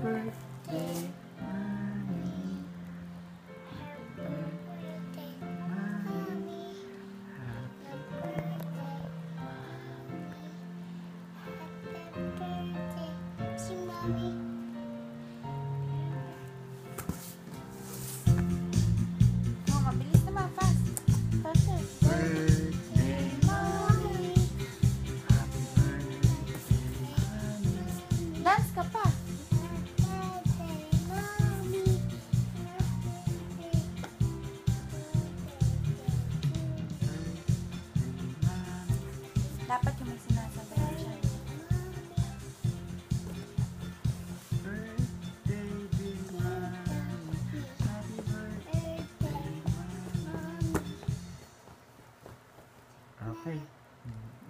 birthday, Mommy. Birthday, Mommy. Mommy. Happy Happy birthday, si Mommy. Oh, mabilis naman. Fast. Faster. birthday, Mommy. happy birthday, Mommy. Dance ka pa. Birthday, Mommy. Dapat yung may sinasabayan siya. Birthday, dear Mommy. Happy birthday, Mommy. Okay.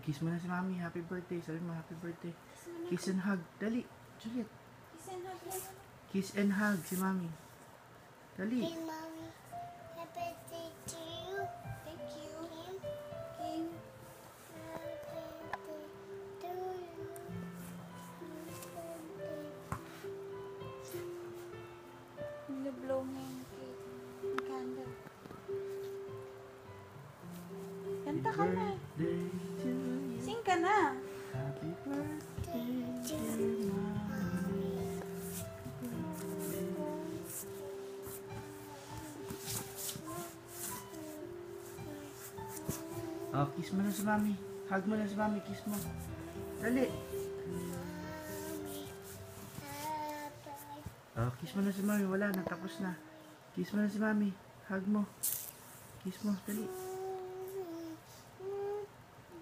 Kiss mo na si Mommy. Happy birthday. Sabi mo, happy birthday. Kiss and hug. Dali. Juliet. Kiss and hug lang. Kiss and hug si Mommy. Dali. Hey, Mommy. Happy birthday to you. Thank you. Kim. King. Happy birthday to you. Happy birthday. Nag-blow niya yung cake. Yung candle. Kanta ka na. Birthday to you. Sing ka na. Happy birthday, dear Mommy. Oh, kiss mo na si Mommy. Hug mo na si Mommy. Kiss mo. Dali. Oh, kiss mo na si Mommy. Wala na. Tapos na. Kiss mo na si Mommy. Hug mo. Kiss mo. Dali.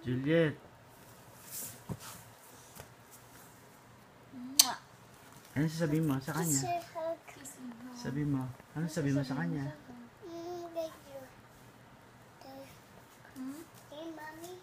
Juliet. Mwah. Ano sasabihin mo sa kanya? Kiss and hug. Kiss and hug. Sabi mo. Ano sabihin mo sa kanya? Thank you. Hmm? Hey, Mommy.